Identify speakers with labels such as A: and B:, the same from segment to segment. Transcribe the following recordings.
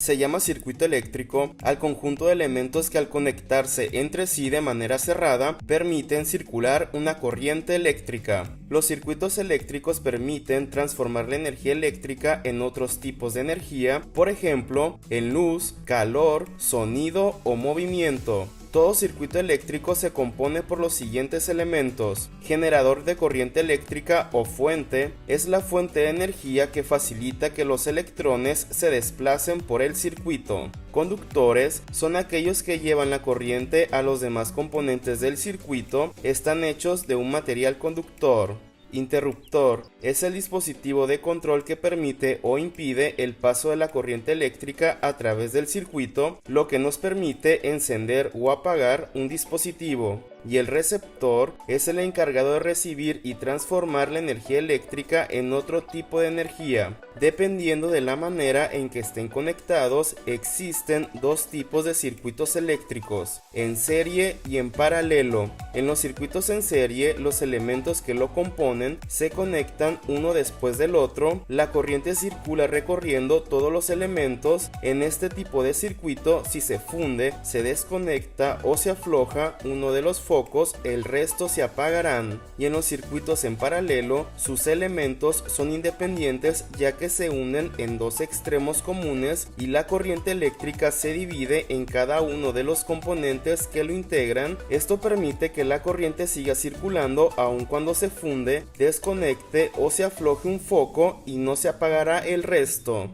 A: se llama circuito eléctrico al conjunto de elementos que al conectarse entre sí de manera cerrada permiten circular una corriente eléctrica. Los circuitos eléctricos permiten transformar la energía eléctrica en otros tipos de energía, por ejemplo, en luz, calor, sonido o movimiento. Todo circuito eléctrico se compone por los siguientes elementos. Generador de corriente eléctrica o fuente es la fuente de energía que facilita que los electrones se desplacen por el circuito. Conductores son aquellos que llevan la corriente a los demás componentes del circuito, están hechos de un material conductor. Interruptor es el dispositivo de control que permite o impide el paso de la corriente eléctrica a través del circuito, lo que nos permite encender o apagar un dispositivo. Y el receptor es el encargado de recibir y transformar la energía eléctrica en otro tipo de energía. Dependiendo de la manera en que estén conectados, existen dos tipos de circuitos eléctricos, en serie y en paralelo. En los circuitos en serie, los elementos que lo componen se conectan uno después del otro. La corriente circula recorriendo todos los elementos. En este tipo de circuito, si se funde, se desconecta o se afloja uno de los focos, el resto se apagarán. Y en los circuitos en paralelo, sus elementos son independientes ya que se unen en dos extremos comunes y la corriente eléctrica se divide en cada uno de los componentes que lo integran. Esto permite que la corriente siga circulando aun cuando se funde, desconecte o se afloje un foco y no se apagará el resto.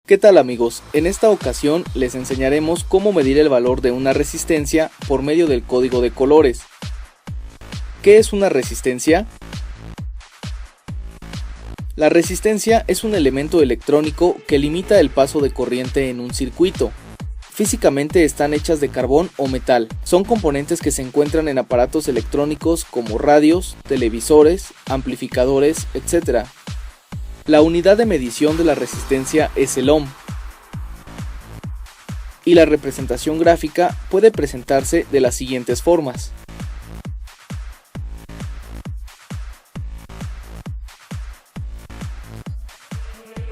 B: ¿Qué tal amigos? En esta ocasión les enseñaremos cómo medir el valor de una resistencia por medio del código de colores. ¿Qué es una resistencia? La resistencia es un elemento electrónico que limita el paso de corriente en un circuito. Físicamente están hechas de carbón o metal. Son componentes que se encuentran en aparatos electrónicos como radios, televisores, amplificadores, etc. La unidad de medición de la resistencia es el ohm. Y la representación gráfica puede presentarse de las siguientes formas.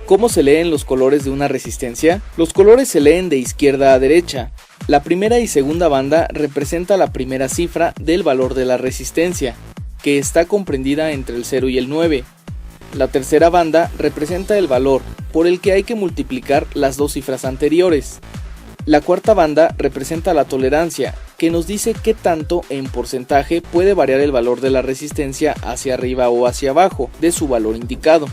B: ¿Cómo se leen los colores de una resistencia? Los colores se leen de izquierda a derecha. La primera y segunda banda representa la primera cifra del valor de la resistencia, que está comprendida entre el 0 y el 9. La tercera banda representa el valor por el que hay que multiplicar las dos cifras anteriores. La cuarta banda representa la tolerancia, que nos dice qué tanto en porcentaje puede variar el valor de la resistencia hacia arriba o hacia abajo de su valor indicado.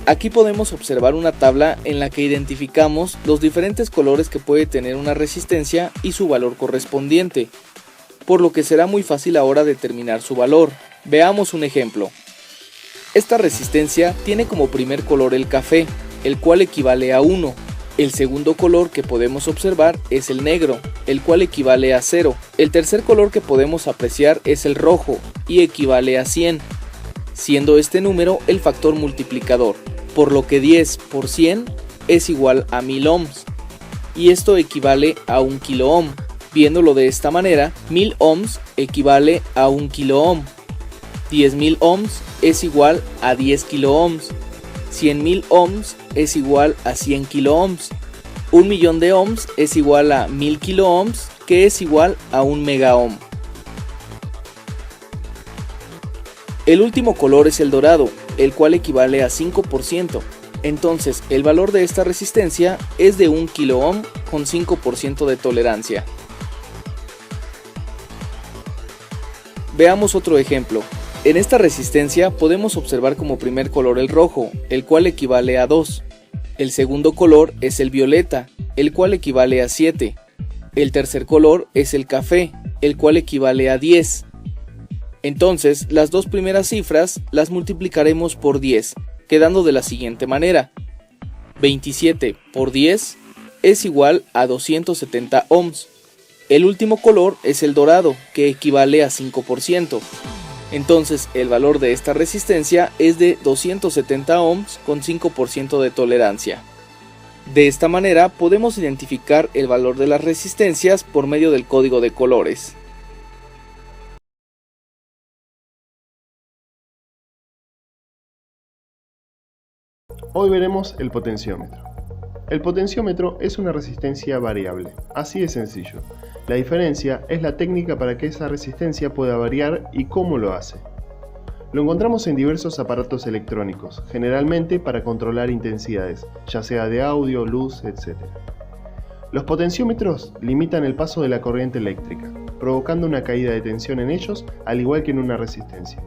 B: Aquí podemos observar una tabla en la que identificamos los diferentes colores que puede tener una resistencia y su valor correspondiente, por lo que será muy fácil ahora determinar su valor. Veamos un ejemplo. Esta resistencia tiene como primer color el café, el cual equivale a 1. El segundo color que podemos observar es el negro, el cual equivale a 0. El tercer color que podemos apreciar es el rojo y equivale a 100, siendo este número el factor multiplicador, por lo que 10 por 100 es igual a 1000 ohms, y esto equivale a 1 kilo ohm. Viéndolo de esta manera, 1000 ohms equivale a 1 kilo ohm, 10.000 ohms es igual a 10 kilo ohms, 100.000 ohms es igual a 100 kilo ohms, 1.000.000 de ohms es igual a 1000 kilo ohms, que es igual a 1 mega ohm. El último color es el dorado, el cual equivale a 5%. Entonces, el valor de esta resistencia es de 1 kilo ohm con 5% de tolerancia. Veamos otro ejemplo. En esta resistencia podemos observar como primer color el rojo, el cual equivale a 2. El segundo color es el violeta, el cual equivale a 7. El tercer color es el café, el cual equivale a 10. Entonces, las dos primeras cifras las multiplicaremos por 10, quedando de la siguiente manera. 27 por 10 es igual a 270 ohms. El último color es el dorado, que equivale a 5%. Entonces, el valor de esta resistencia es de 270 ohms con 5% de tolerancia. De esta manera podemos identificar el valor de las resistencias por medio del código de colores.
C: Hoy veremos el potenciómetro. El potenciómetro es una resistencia variable, así de sencillo. La diferencia es la técnica para que esa resistencia pueda variar y cómo lo hace. Lo encontramos en diversos aparatos electrónicos, generalmente para controlar intensidades, ya sea de audio, luz, etc. Los potenciómetros limitan el paso de la corriente eléctrica, provocando una caída de tensión en ellos, al igual que en una resistencia.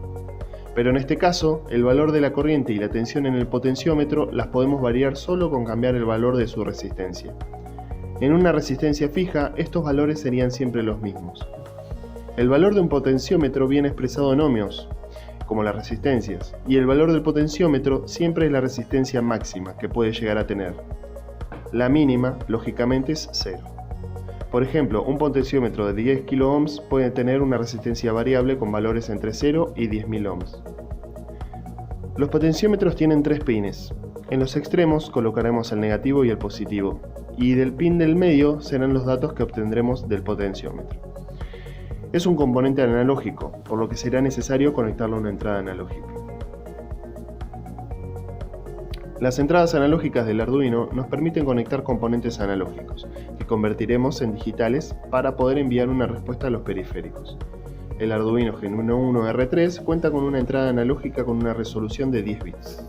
C: Pero en este caso, el valor de la corriente y la tensión en el potenciómetro las podemos variar solo con cambiar el valor de su resistencia. En una resistencia fija, estos valores serían siempre los mismos. El valor de un potenciómetro viene expresado en ohmios, como las resistencias, y el valor del potenciómetro siempre es la resistencia máxima que puede llegar a tener. La mínima, lógicamente, es 0. Por ejemplo, un potenciómetro de 10 kΩ puede tener una resistencia variable con valores entre 0 y 10.000 ohms. Los potenciómetros tienen 3 pines. En los extremos colocaremos el negativo y el positivo, y del pin del medio serán los datos que obtendremos del potenciómetro. Es un componente analógico, por lo que será necesario conectarlo a una entrada analógica. Las entradas analógicas del Arduino nos permiten conectar componentes analógicos, que convertiremos en digitales para poder enviar una respuesta a los periféricos. El Arduino Genuino 1 R3 cuenta con una entrada analógica con una resolución de 10 bits.